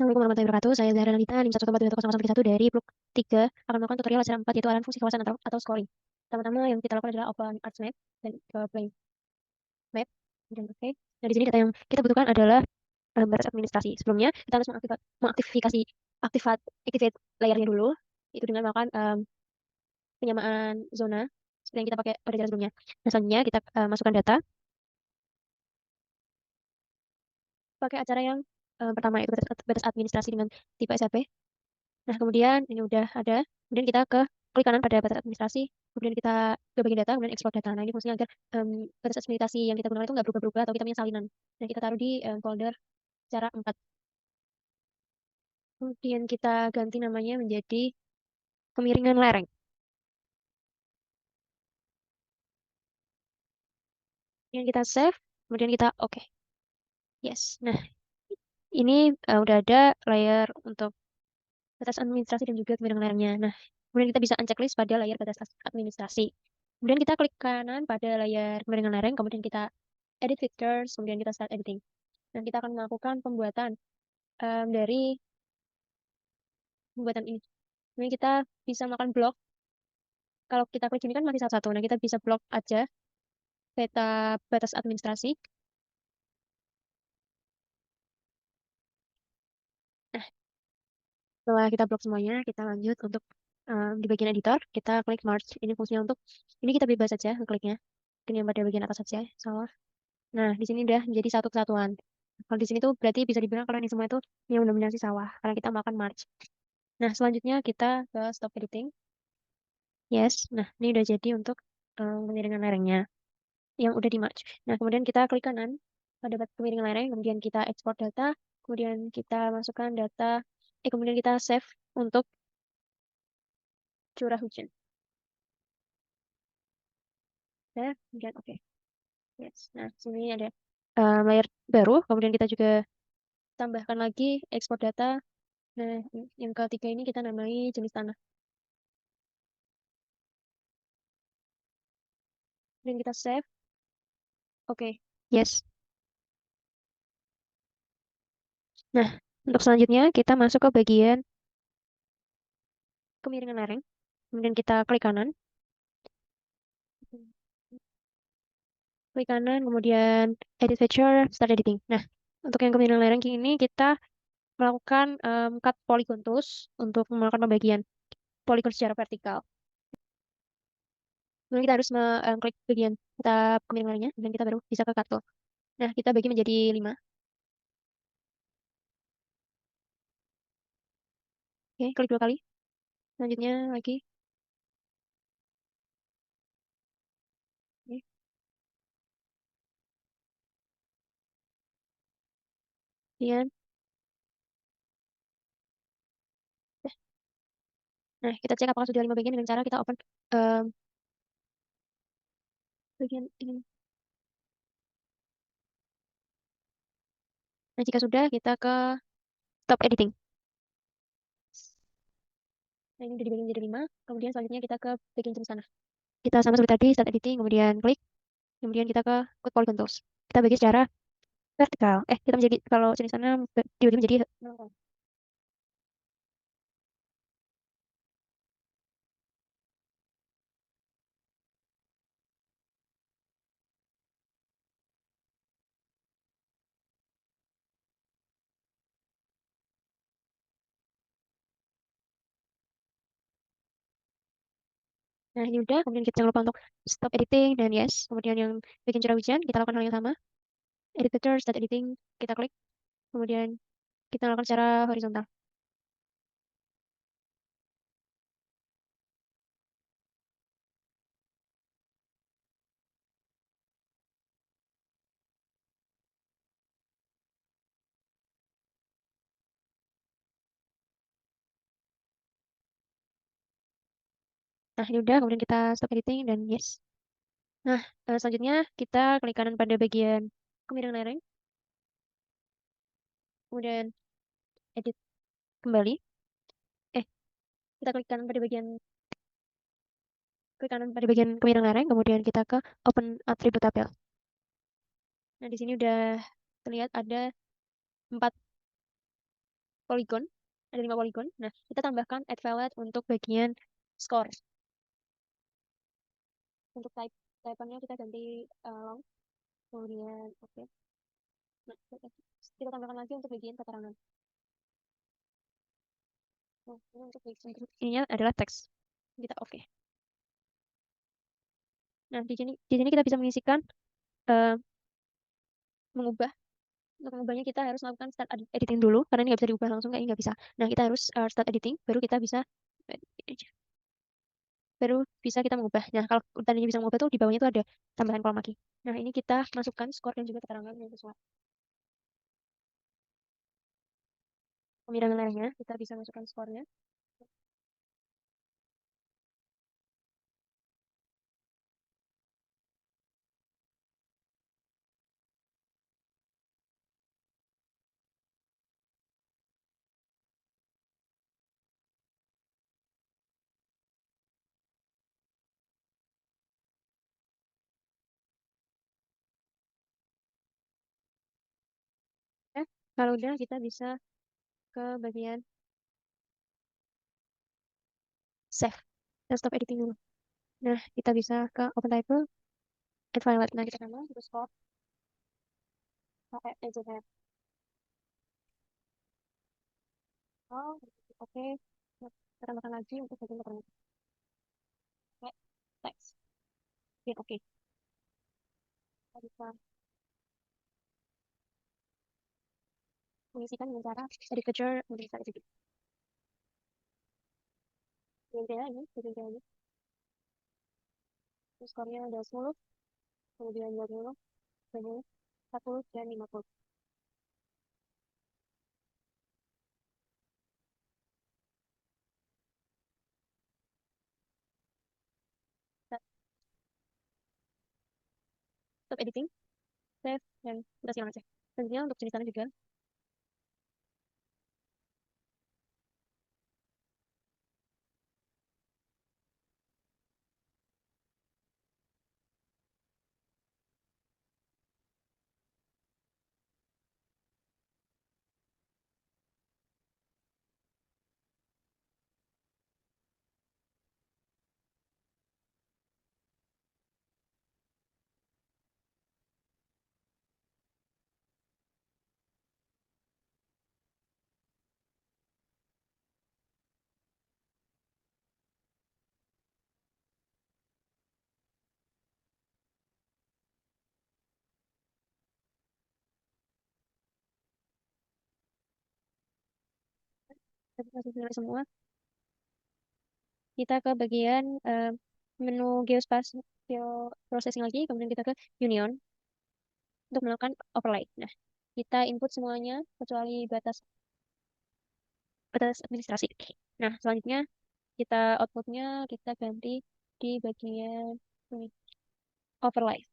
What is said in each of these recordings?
Assalamualaikum warahmatullahi wabarakatuh. Saya Zahra Nalita, NIM 1142001 dari Pluk 3 akan melakukan tutorial acara 4 yaitu aliran fungsi kawasan atau scoring. Pertama-tama yang kita lakukan adalah open arts map dan play map dan oke. Nah, di sini data yang kita butuhkan adalah batas administrasi. Sebelumnya kita harus mengaktifkan activate layarnya dulu itu dengan melakukan penyamaan zona seperti yang kita pakai pada cara sebelumnya. Nah, selanjutnya kita masukkan data pakai acara yang pertama yaitu batas administrasi dengan tipe SAP. Nah, kemudian ini udah ada. Kemudian kita klik kanan pada batas administrasi. Kemudian kita ke bagian data, kemudian ekspor data. Nah, ini fungsinya agar batas administrasi yang kita gunakan itu nggak berubah-berubah atau kita punya salinan. Nah, kita taruh di folder cara 4. Kemudian kita ganti namanya menjadi kemiringan lereng. Kemudian kita save. Kemudian kita oke. Yes. Nah, ini udah ada layar untuk batas administrasi dan juga kemiringan lerengnya. Nah, kemudian kita bisa unchecklist pada layar batas administrasi. Kemudian kita klik kanan pada layar kemiringan lereng, kemudian kita edit features, kemudian kita start editing. Dan kita akan melakukan pembuatan dari pembuatan ini. Kemudian kita bisa melakukan blok. Kalau kita klik ini kan masih satu-satu. Nah, kita bisa blok aja peta batas administrasi. Nah, setelah kita blok semuanya, kita lanjut untuk di bagian editor, kita klik merge. Ini fungsinya untuk, ini kita bebas saja kliknya. Ini yang pada bagian atas saja, salah. Nah, di sini udah menjadi satu kesatuan. Kalau di sini tuh berarti bisa dibilang kalau ini semua itu yang mendominasi sawah, karena kita melakukan merge. Nah, selanjutnya kita ke stop editing. Yes, nah ini udah jadi untuk kemiringan lerengnya yang udah di merge. Nah, kemudian kita klik kanan pada kemiringan lereng, kemudian kita ekspor data, kemudian kita masukkan data, kemudian kita save untuk curah hujan. Nah, kemudian oke. Yes. Nah, sini ada layer baru, kemudian kita juga tambahkan lagi ekspor data. Nah, yang ketiga ini kita namai jenis tanah. Dan kita save. Oke. Yes. Nah, untuk selanjutnya kita masuk ke bagian kemiringan lereng. Kemudian kita klik kanan. Klik kanan, kemudian edit feature, start editing. Nah, untuk yang kemiringan lereng ini kita melakukan cut polygon tools untuk melakukan pembagian polygon secara vertikal. Kemudian kita harus klik bagian kita kemiringan lerengnya, dan kita baru bisa ke cut tool. Nah, kita bagi menjadi 5. Oke, klik 2 kali. Selanjutnya lagi. Oke. Kemudian, nah, kita cek apakah sudah 5 bagian dengan cara kita open bagian ini. Nah, jika sudah, kita ke stop editing. Nah, ini udah dibagi menjadi 5. Kemudian selanjutnya kita ke bagian jenis tanah. Kita sama seperti tadi, start editing, kemudian klik. Kemudian kita ke cut polygon tools. Kita bagi secara vertikal. Kita menjadi, kalau jenis tanah dibagi menjadi nah, ini udah. Kemudian kita jangan lupa untuk stop editing dan yes. Kemudian yang bikin curah hujan, kita lakukan hal yang sama. Edit picture, start editing, kita klik. Kemudian kita lakukan secara horizontal. Nah, ini udah. Kemudian kita stop editing dan yes. Nah, selanjutnya kita klik kanan pada bagian kemiringan lereng. Kemudian edit kembali. Kita klik kanan pada bagian kemiringan lereng. Kemudian kita ke open attribute tabel. Nah, di sini udah terlihat ada 4 poligon, ada 5 poligon. Nah, kita tambahkan add violet untuk bagian score. Untuk type-nya kita ganti long, kemudian oke. Nah, kita tambahkan lagi untuk bagian keterangan. Nah, ini untuk bagian ininya adalah teks. Kita oke. Nah, di sini kita bisa mengisikan eh, mengubah. Untuk mengubahnya kita harus melakukan start editing dulu karena ini nggak bisa diubah langsung, kayaknya nggak bisa. Nah, kita harus start editing, baru kita bisa baru bisa kita mengubah. Nah, kalau tadinya bisa mengubah tuh di bawahnya tuh ada tambahan kolom lagi. Nah, ini kita masukkan skor dan juga keterangan yang sesuai. Pemilihan layarnya kita bisa masukkan skornya. Kalau udah kita bisa ke bagian save. Kita stop editing dulu. Nah, kita bisa ke open table, add violet. Nah, kita tambah terus skor EJF. Oh, oke. Nah, kita tambahkan lagi untuk bagian keterangan. Oke, teks. Oke. Kita bisa mengisikan dengan cara edit picture, bisa edit. Bagian ini. Terus skornya ada 10, kemudian 20, kemudian 40, dan 50. Kita stop editing, save, dan kita silang aja. Selanjutnya untuk jenis tanah juga. Kita masuk semua. Kita ke bagian menu geospatial processing lagi, kemudian kita ke union untuk melakukan overlay. Nah, kita input semuanya kecuali batas batas administrasi. Nah, selanjutnya kita outputnya kita ganti di bagian ini, overlay.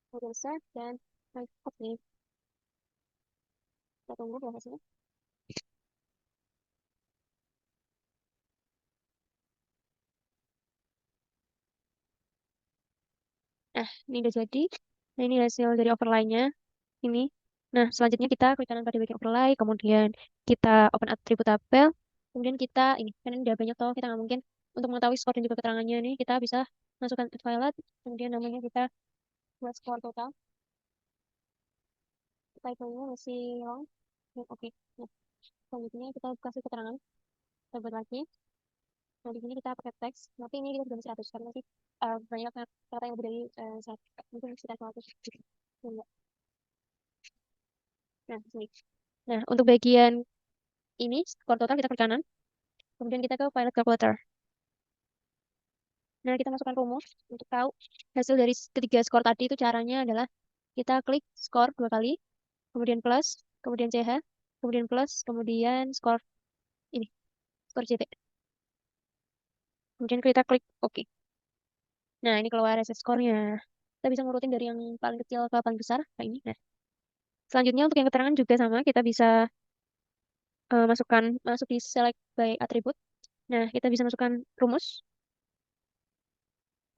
Kemudian save dan oke. Kita tunggu prosesnya. Nah, ini udah jadi. Nah, ini hasil dari overlay-nya. Ini. Nah, selanjutnya kita klik kanan pada bagian overlay, kemudian kita open atribut tabel, kemudian kita ini kan ini udah banyak toh, kita nggak mungkin untuk mengetahui skor dan juga keterangannya ini kita bisa masukkan add violet, kemudian namanya kita buat skor total. Title-nya masih long. Ya, oke. Nah, selanjutnya kita kasih keterangan. Kita buat lagi. Nah, di sini kita pakai teks, tapi ini kita sudah 100 karena masih banyak kata yang lebih dari 100, mungkin sekitar 100 gitu. Enggak. Nah, sini. Nah, untuk bagian ini skor total kita klik kanan. Kemudian kita ke Pilot Calculator. Nah, kita masukkan rumus untuk tahu hasil dari ketiga skor tadi itu caranya adalah kita klik skor 2 kali, kemudian plus, kemudian CH, kemudian plus, kemudian skor ini, skor CT. Kemudian kita klik OK. Nah, ini keluar hasil skornya. Kita bisa ngurutin dari yang paling kecil ke paling besar, kayak ini. Nah, selanjutnya untuk yang keterangan juga sama, kita bisa masuk di select by attribute. Nah, kita bisa masukkan rumus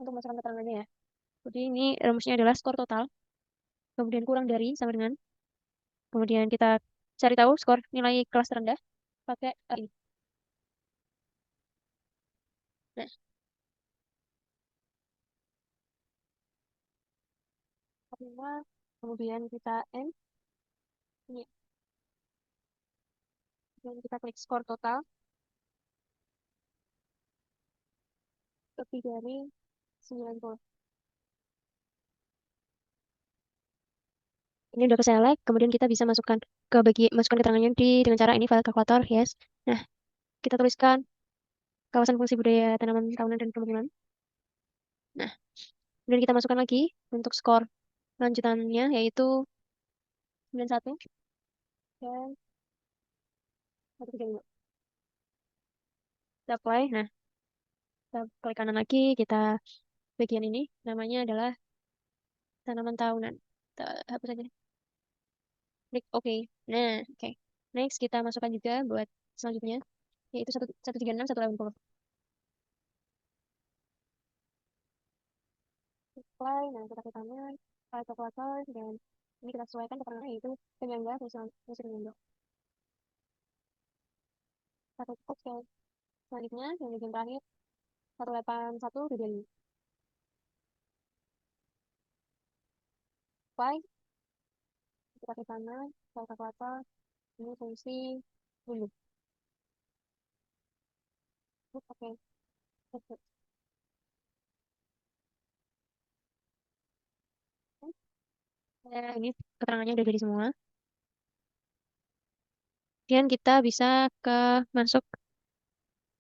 untuk masukkan keterangannya ya. Jadi ini rumusnya adalah skor total kemudian kurang dari sama dengan, kemudian kita cari tahu skor nilai kelas terendah pakai ini. Nah, formula, kemudian kita N, ini, kemudian kita klik skor total, lebih dari 90. Ini udah ke select, kemudian kita bisa masukkan masukkan keterangannya dengan cara ini file kalkulator, yes. Nah, kita tuliskan kawasan fungsi budaya tanaman tahunan dan permukiman. Nah, kemudian kita masukkan lagi untuk skor lanjutannya yaitu 91 dan 135. Kita apply. Nah, kita klik kanan lagi, kita bagian ini namanya adalah tanaman tahunan. Kita hapus aja. Klik OK. Nah, oke. Next, kita masukkan juga buat selanjutnya, yaitu 136, 180. Apply. Nah, kita klik kanan, file kalkulator, dan ini kita sesuaikan keterangannya yaitu penyangga, fungsi penyangga. Kita klik OK. Selanjutnya, yang bagian terakhir, 181, 25. Apply. Kita klik kanan, file kalkulator, ini fungsi window. Oke. Oke. Nah, ini keterangannya udah jadi semua. Kemudian kita bisa ke masuk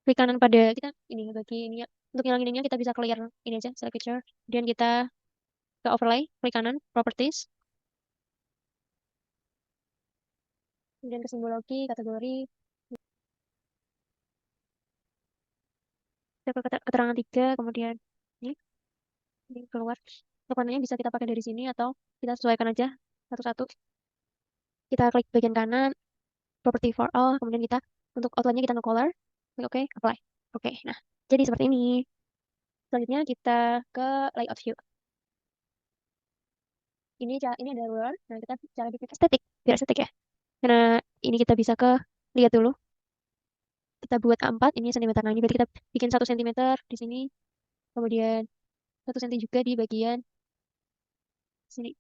klik kanan pada kita ini bagi ini ya. Untuk ngilangin ininya kita bisa clear ini aja select picture. Kemudian kita ke overlay, klik kanan properties. Kemudian ke simbologi, kategori, kita ke keterangan 3, kemudian ini, ini keluar. Untuk warnanya bisa kita pakai dari sini atau kita sesuaikan aja satu-satu. Kita klik bagian kanan, property for all, kemudian kita untuk outline-nya kita nge-color. Klik OK, apply. Oke, nah jadi seperti ini. Selanjutnya kita ke layout view. Ini ada ruler. Nah, kita cara bikin estetik, biar estetik ya. Karena ini kita bisa ke lihat dulu. Kita buat A4, ini sentimeter. Nah, ini berarti kita bikin 1 cm di sini. Kemudian 1 cm juga di bagian sini.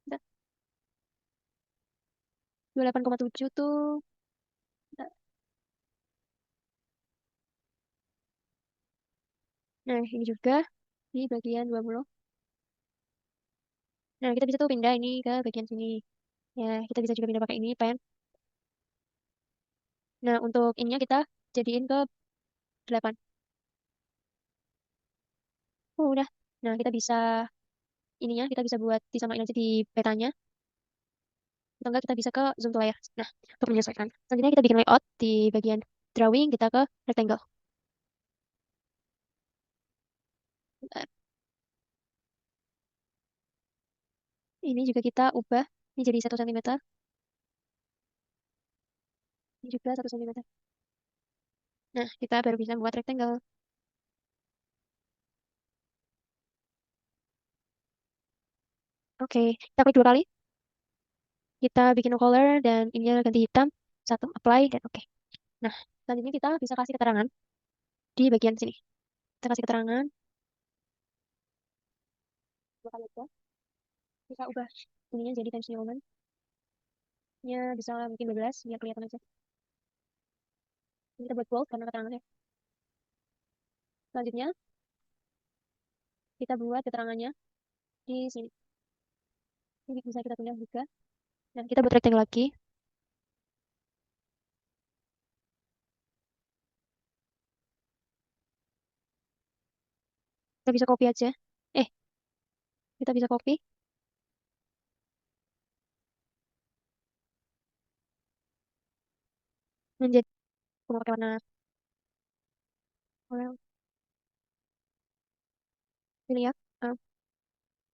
Kita 28,7 tuh. Kita- Nah, ini juga di bagian 20. Nah, kita bisa tuh pindah ini ke bagian sini. Ya, kita bisa juga pindah pakai ini, pen. Nah, untuk ininya kita jadiin ke 8. Oh, udah. Nah, kita bisa ininya, kita bisa buat disamain aja di petanya. Atau enggak kita bisa ke zoom to layar. Nah, untuk menyesuaikan. Selanjutnya kita bikin layout di bagian drawing, kita ke rectangle. Bentar. Ini juga kita ubah. Ini jadi 1 cm. Ini juga 1 cm. Nah, kita baru bisa buat rectangle. Oke, kita klik 2 kali. Kita bikin color dan ininya ganti hitam. Satu, apply, dan oke. Nah, selanjutnya kita bisa kasih keterangan di bagian sini. Kita kasih keterangan. 2 kali aja. Kita ubah ininya jadi Times New Roman. Nya bisa mungkin 12, biar kelihatan aja. Ini kita buat bold karena keterangannya. Selanjutnya, kita buat keterangannya di sini. Ini bisa kita pindah juga. Dan kita buat rectangle lagi. Kita bisa copy aja. Eh, kita bisa copy menjadi pakai warna oranye. Ini ya. eh,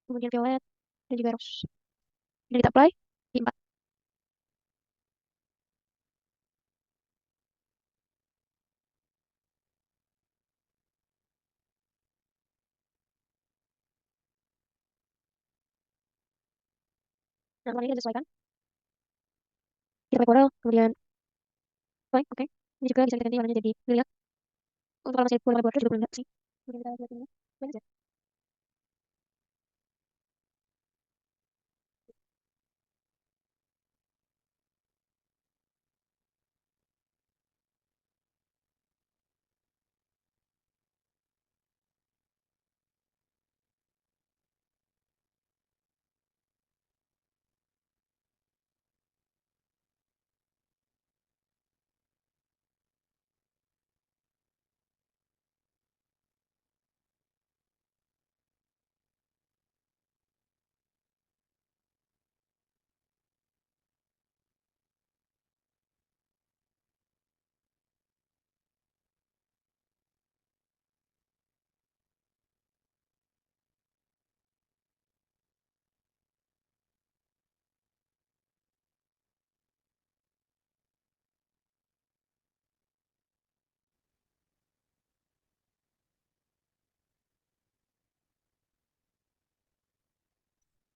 Kemudian violet dan juga rose. Dan kita apply di 4. Nah, warnanya kita sesuaikan. Kita pakai Corel, kemudian white, oke. Ini juga bisa kita ganti warnanya jadi lilac. Untuk kalau masih full border juga boleh sih. Kemudian kita buat ini. Boleh aja.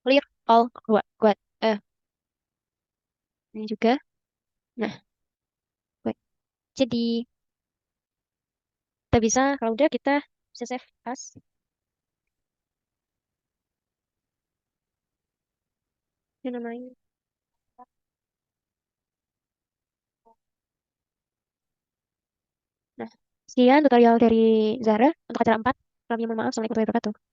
Clear all kuat. Ini juga. Nah, baik. Jadi kita bisa kalau udah kita bisa save as. Ini namanya. Nah, sekian tutorial dari Zara untuk acara 4. Kami mohon maaf. Assalamualaikum warahmatullahi wabarakatuh.